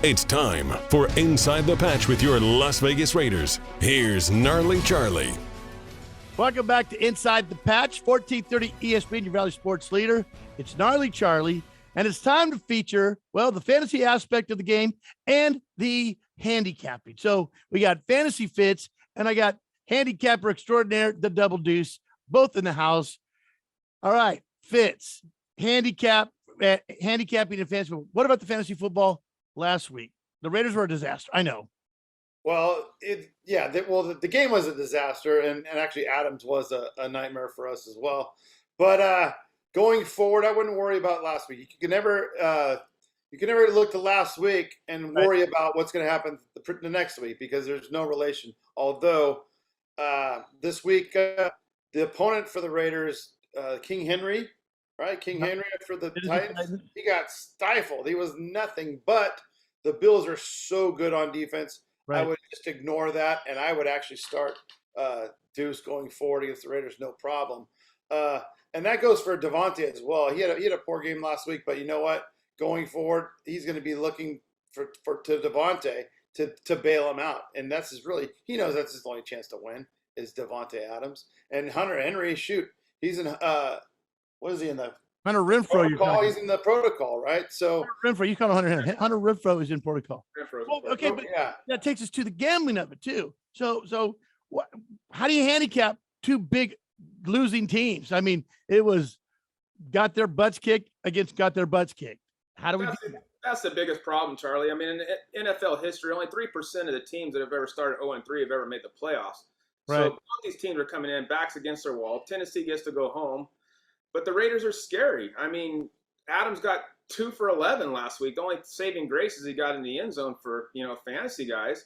It's time for Inside the Patch with your Las Vegas Raiders. Here's Gnarley Charley. Welcome back to Inside the Patch, 1430 ESPN, your Valley Sports leader. It's Gnarley Charley, and it's time to feature, well, the fantasy aspect of the game and the handicapping. So we got Fantasy Fitz, and I got handicapper extraordinaire, the Double Deuce, both in the house. All right, Fitz, handicapping and fantasy football. What about the fantasy football last week? The Raiders were a disaster. I know. Well, the game was a disaster, and actually Adams was a nightmare for us as well. But going forward, I wouldn't worry about last week. You can never look to last week and worry about what's going to happen the next week because there's no relation. Although this week, the opponent for the Raiders, King Henry, right? King Henry for the Titans, he got stifled. He was nothing but the Bills are so good on defense. Right. I would just ignore that, and I would actually start Deuce going forward against the Raiders, no problem. And that goes for Devontae as well. He had a poor game last week, but you know what? Going forward, he's going to be looking to Devontae to bail him out, and he knows that's his only chance to win is Devontae Adams and Hunter Henry. Shoot, he's in what is he in the Hunter Renfrow? He's in the protocol, right? So Hunter Renfrow, you call him Hunter Henry. Hunter Renfrow is in protocol. Well, okay, but that takes us to the gambling of it too. So how do you handicap two big losing teams? I mean, it was got their butts kicked against got their butts kicked. How do we do that? That's the biggest problem, Charlie. I mean, in NFL history, only 3% of the teams that have ever started 0-3 have ever made the playoffs. Right. So both these teams are coming in backs against their wall. Tennessee gets to go home. But the Raiders are scary. I mean, Adams got 2 for 11 last week. The only saving grace is he got in the end zone for, fantasy guys.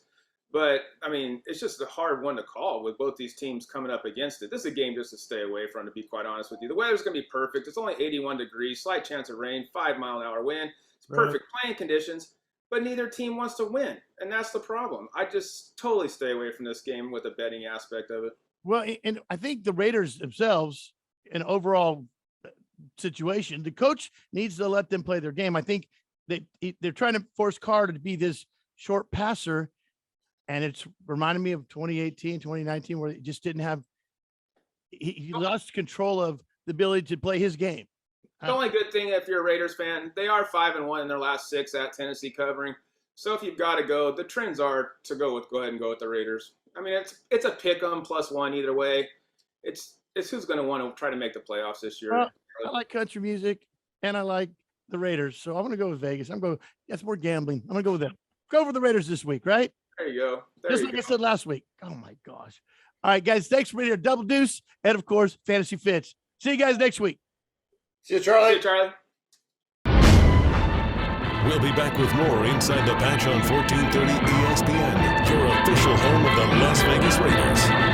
But, I mean, it's just a hard one to call with both these teams coming up against it. This is a game just to stay away from, to be quite honest with you. The weather's going to be perfect. It's only 81 degrees, slight chance of rain, 5-mile-an-hour wind. It's perfect playing conditions, but neither team wants to win. And that's the problem. I just totally stay away from this game with the betting aspect of it. Well, and I think the Raiders themselves, an overall situation, the coach needs to let them play their game. I think they're trying to force Carter to be this short passer, and it's reminded me of 2018, 2019, where he just didn't have he lost control of the ability to play his game. The only good thing, if you're a Raiders fan, they are 5-1 in their last 6 at Tennessee covering. So if you've got to go, the trends are to go ahead and go with the Raiders. I mean, it's a pick 'em +1 either way. It's who's going to want to try to make the playoffs this year. Well, I like country music, and I like the Raiders, so I'm going to go with Vegas. That's more gambling. I'm going to go with them. Go for the Raiders this week, right? There you go. Just like I said last week. Oh, my gosh. All right, guys, thanks for being here. Double Deuce, and, of course, Fantasy Fitz. See you guys next week. See you, Charlie. We'll be back with more Inside the Patch on 1430 ESPN, your official home of the Las Vegas Raiders.